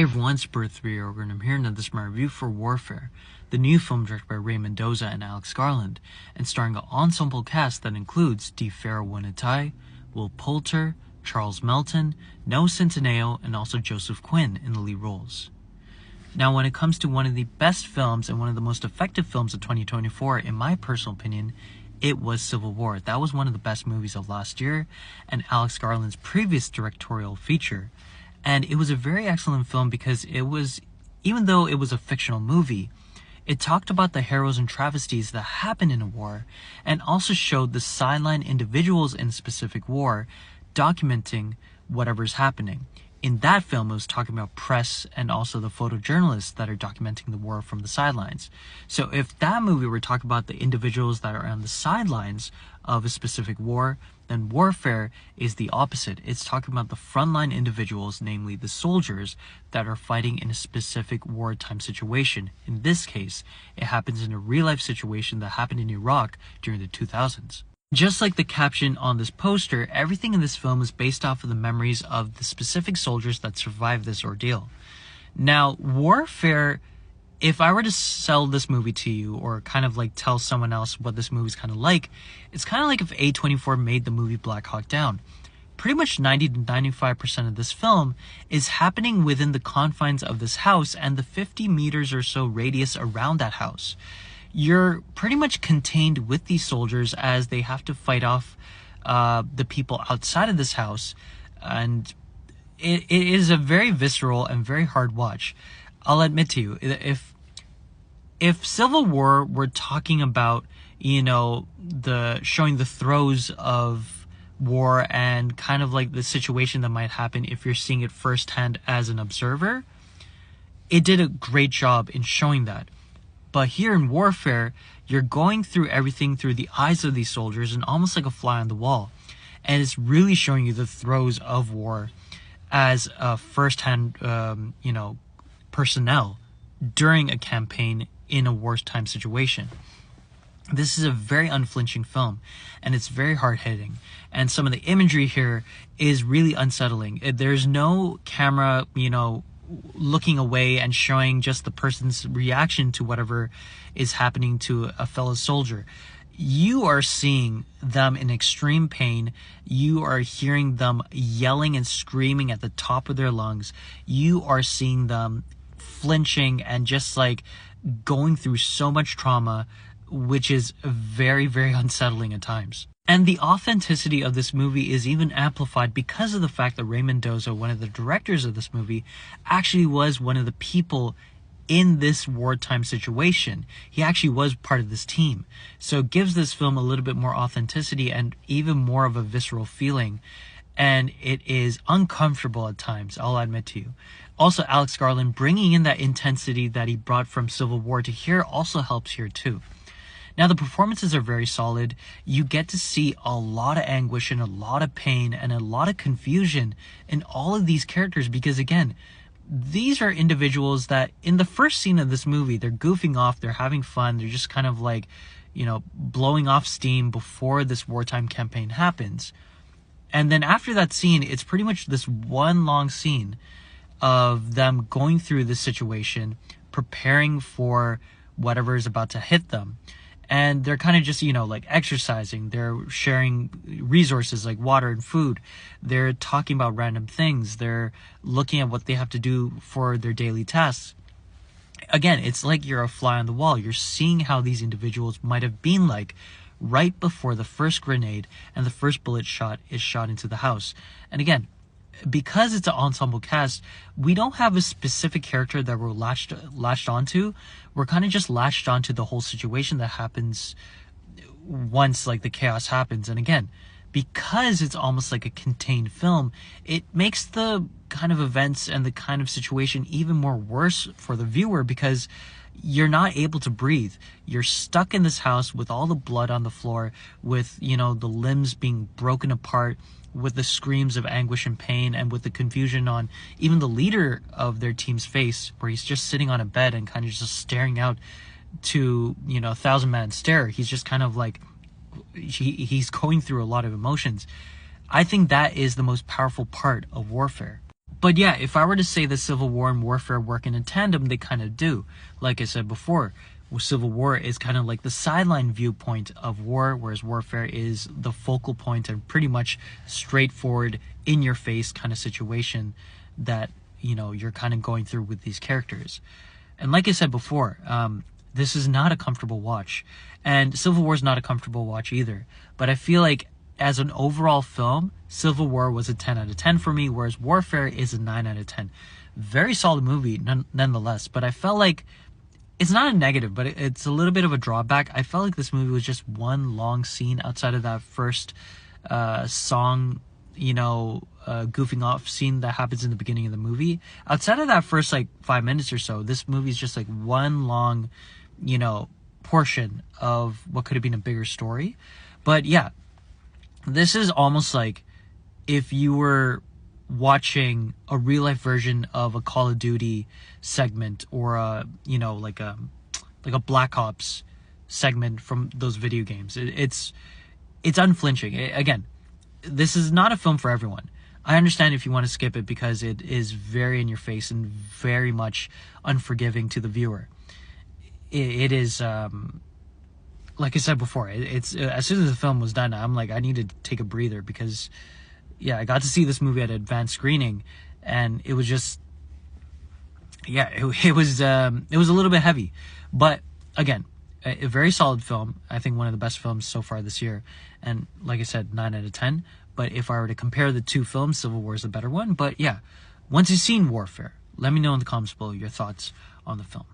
everyone, it's Birth3 and I'm here in this my review for Warfare, the new film directed by Ray Mendoza and Alex Garland, and starring an ensemble cast that includes DeFaro Winitai, Will Poulter, Charles Melton, Noah Centineo, and also Joseph Quinn in the lead roles. Now, when it comes to one of the best films and one of the most effective films of 2024, in my personal opinion, it was Civil War. That was one of the best movies of last year, and Alex Garland's previous directorial feature. And it was a very excellent film because it was, even though it was a fictional movie, it talked about the heroes and travesties that happened in a war, and also showed the sideline individuals in a specific war, documenting whatever's happening. In that film, it was talking about press and also the photojournalists that are documenting the war from the sidelines. So if that movie were talking about the individuals that are on the sidelines of a specific war, then Warfare is the opposite. It's talking about the frontline individuals, namely the soldiers that are fighting in a specific wartime situation. In this case, it happens in a real-life situation that happened in Iraq during the 2000s. Just like the caption on this poster, everything in this film is based off of the memories of the specific soldiers that survived this ordeal. Now, Warfare, if I were to sell this movie to you or kind of like tell someone else what this movie's kind of like, it's kind of like if A24 made the movie Black Hawk Down. Pretty much 90 to 95% of this film is happening within the confines of this house and the 50 meters or so radius around that house. You're pretty much contained with these soldiers as they have to fight off the people outside of this house, and it is a very visceral and very hard watch. I'll admit to you, if Civil War were talking about, you know, showing the throes of war and kind of like the situation that might happen if you're seeing it firsthand as an observer, it did a great job in showing that. But here in Warfare, you're going through everything through the eyes of these soldiers and almost like a fly on the wall. And it's really showing you the throes of war as a first-hand, personnel during a campaign in a wartime situation. This is a very unflinching film, and it's very hard-hitting. And some of the imagery here is really unsettling. There's no camera, looking away and showing just the person's reaction to whatever is happening to a fellow soldier. You are seeing them in extreme pain. You are hearing them yelling and screaming at the top of their lungs. You are seeing them flinching and just like going through so much trauma, which is very, very unsettling at times. And the authenticity of this movie is even amplified because of the fact that Ray Mendoza, one of the directors of this movie, actually was one of the people in this wartime situation. He actually was part of this team. So it gives this film a little bit more authenticity and even more of a visceral feeling. And it is uncomfortable at times, I'll admit to you. Also, Alex Garland bringing in that intensity that he brought from Civil War to here also helps here too. Now, the performances are very solid. You get to see a lot of anguish and a lot of pain and a lot of confusion in all of these characters because, again, these are individuals that in the first scene of this movie, they're goofing off, they're having fun, they're just kind of like, blowing off steam before this wartime campaign happens. And then after that scene, it's pretty much this one long scene of them going through this situation, preparing for whatever is about to hit them. And they're kind of just, like exercising. They're sharing resources like water and food. They're talking about random things. They're looking at what they have to do for their daily tasks. Again, it's like you're a fly on the wall. You're seeing how these individuals might have been like right before the first grenade and the first bullet shot is shot into the house. And again, because it's an ensemble cast, we don't have a specific character that we're latched onto. We're kind of just latched onto the whole situation that happens once like the chaos happens. And again, because it's almost like a contained film, it makes the kind of events and the kind of situation even more worse for the viewer because you're not able to breathe. You're stuck in this house with all the blood on the floor, with, the limbs being broken apart, with the screams of anguish and pain, and with the confusion on even the leader of their team's face, where he's just sitting on a bed and kind of just staring out to, 1,000-man stare. He's just kind of like, he's going through a lot of emotions. I think that is the most powerful part of Warfare. But yeah, if I were to say that Civil War and Warfare work in a tandem, they kind of do. Like I said before, Civil War is kind of like the sideline viewpoint of war, whereas Warfare is the focal point and pretty much straightforward, in your face kind of situation that, you know, you're kind of going through with these characters. And like I said before, this is not a comfortable watch, and Civil War is not a comfortable watch either. But I feel like as an overall film, Civil War was a 10 out of 10 for me, whereas Warfare is a 9 out of 10. Very solid movie nonetheless, but I felt like it's not a negative, but it's a little bit of a drawback. I felt like this movie was just one long scene outside of that first song, you know, goofing off scene that happens in the beginning of the movie. Outside of that first like 5 minutes or so, this movie is just like one long, you know, portion of what could have been a bigger story. But yeah, this is almost like if you were watching a real life version of a Call of Duty segment, or a, you know, like a Black Ops segment from those video games. It's unflinching. Again, this is not a film for everyone. I understand if you want to skip it because it is very in your face and very much unforgiving to the viewer. It is, like I said before, it's as soon as the film was done, I'm like, I need to take a breather, because yeah, I got to see this movie at advanced screening, and it was just, yeah, it was a little bit heavy. But again, a very solid film. I think one of the best films so far this year. And like I said, 9 out of 10. But if I were to compare the two films, Civil War is the better one. But yeah, once you've seen Warfare, let me know in the comments below your thoughts on the film.